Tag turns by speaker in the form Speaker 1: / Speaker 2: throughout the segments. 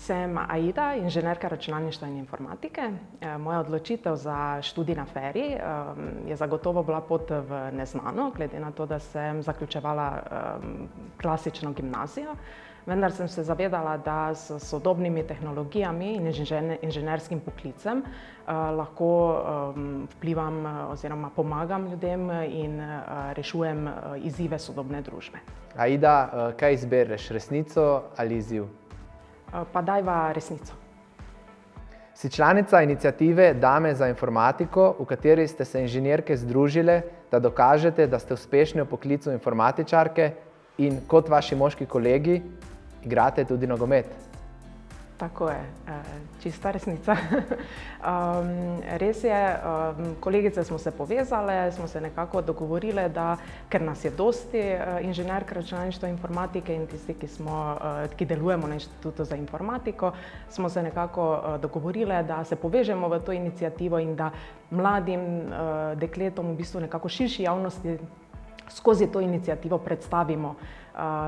Speaker 1: Sem Aida, inženirka računalništva in informatike. Moja odločitev za študij na FER-i je zagotovo bila pot v neznano, glede na to, da sem zaključevala klasično gimnazijo. Vendar sem se zavedala, da s sodobnimi tehnologijami in inženirskim poklicem lahko vplivam oziroma pomagam ljudem in rešujem izzive sodobne družbe.
Speaker 2: Aida, kaj izbereš, resnico ali izziv?
Speaker 1: Pa dajva resnico.
Speaker 2: Si članica iniciative Dame za informatiko, v kateri ste se inženirke združile, da dokažete, da ste uspešni v poklicu informatičarke in kot vaši moški kolegi igrate tudi nogomet.
Speaker 1: Tako je, čista resnica. Res je, kolegice smo se povezale, smo se nekako dogovorile, da ker nas je dosti inženirk računalništva in informatike in tisti, ki delujemo na Inštitutu za informatiko, smo se nekako dogovorile, da se povežemo v to iniciativo in da mladim dekletom, v bistvu nekako širši javnosti, skozi to iniciativo predstavimo,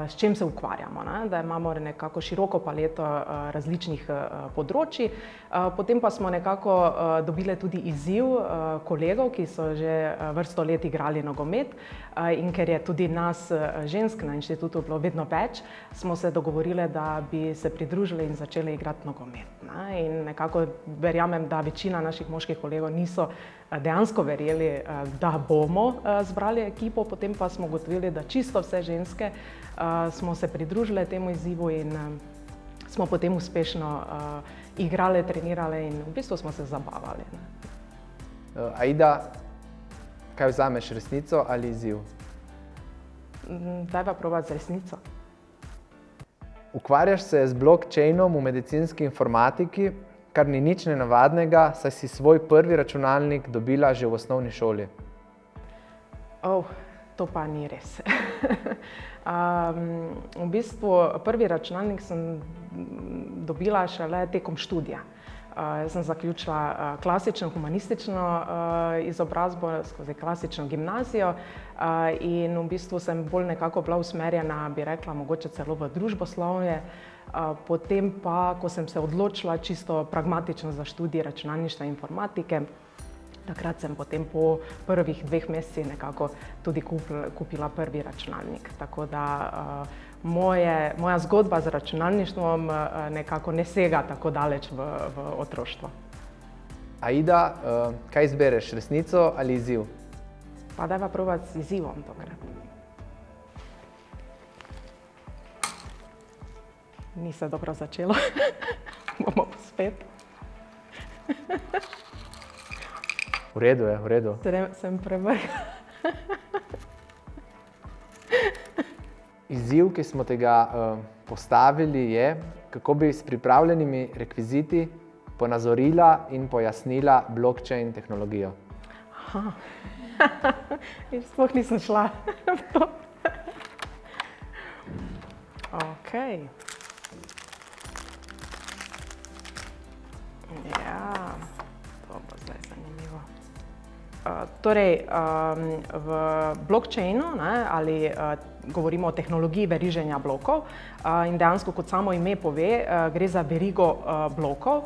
Speaker 1: s čim se ukvarjamo, da imamo nekako široko paleto različnih področji. Potem pa smo nekako dobile tudi izziv kolegov, ki so že vrsto let igrali nogomet, in ker je tudi nas žensk na inštitutu bilo vedno več, smo se dogovorile, da bi se pridružile in začele igrati nogomet. In nekako verjamem, da večina naših moških kolegov niso dejansko verjeli, da bomo zbrali ekipo, potem pa smo ugotovili, da čisto vse ženske smo se pridružile temu izzivu in smo potem uspešno igrale, trenirale in v bistvu smo se zabavali.
Speaker 2: Aida, kaj vzameš, resnico ali izziv?
Speaker 1: Dajva probati z resnico.
Speaker 2: Ukvarjaš se z blockchainom v medicinski informatiki, kar ni nič nenavadnega, saj si svoj prvi računalnik dobila že v osnovni šoli.
Speaker 1: To pa ni res. V bistvu prvi računalnik sem dobila šele tekom študija. Jaz sem zaključila klasično humanistično izobrazbo skozi klasično gimnazijo in v bistvu sem bolj nekako bila usmerjena, bi rekla, mogoče celo v družboslovje. Potem pa, ko sem se odločila čisto pragmatično za študij računalništva in informatike, takrat sem potem po prvih 2 mesecih nekako tudi kupila prvi računalnik. Tako da moja zgodba z računalništvom nekako ne sega tako daleč v otroštvo.
Speaker 2: Aida, kaj izbereš, resnico ali izziv?
Speaker 1: Pa dajva probati z izzivom tokrat. Ni se dobro začelo. Bomo spet.
Speaker 2: V redu je, v redu.
Speaker 1: Sem prevrgla.
Speaker 2: Izziv, ki smo te ga postavili, je, kako bi s pripravljenimi rekviziti ponazorila in pojasnila blockchain tehnologijo.
Speaker 1: Sploh nisem šla v to. Okej. Ja, to bo zdaj zanimivo. Torej, v blockchainu ali govorimo o tehnologiji veriženja blokov in dejansko, kot samo ime pove, gre za verigo blokov,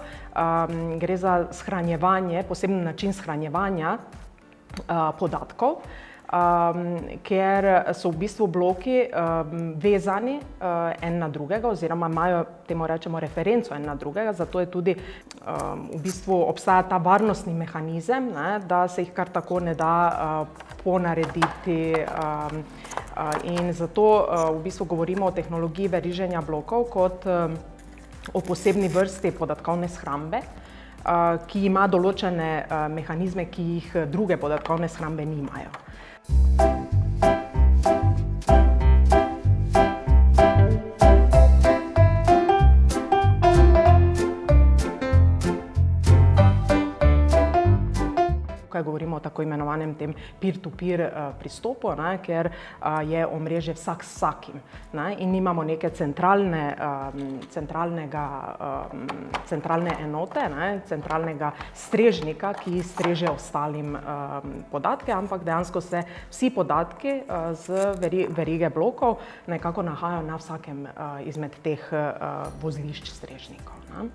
Speaker 1: gre za shranjevanje, poseben način shranjevanja podatkov, ker so v bistvu bloki vezani en na drugega oziroma imajo, temu rečemo, referenco en na drugega, zato je tudi v bistvu obstaja ta varnostni mehanizem, da se jih kar tako ne da ponarediti in zato v bistvu govorimo o tehnologiji veriženja blokov kot o posebni vrsti podatkovne shrambe, ki ima določene mehanizme, ki jih druge podatkovne shrambe nimajo. Tukaj govorimo o govorimo o tako imenovanem tem peer-to-peer pristopu, ne, ker je omrežje vsak s vsakim, ne, in nimamo neke centralne enote, ne, centralnega strežnika, ki streže ostalim podatke, ampak dejansko se vsi podatki z verige blokov nekako nahajajo na vsakem izmed teh vozlišč strežnikov. Ne.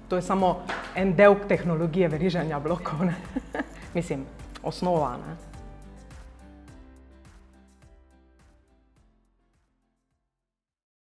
Speaker 1: To je samo en del tehnologije veriženja blokov, ne. Mislim, osnova. Ne.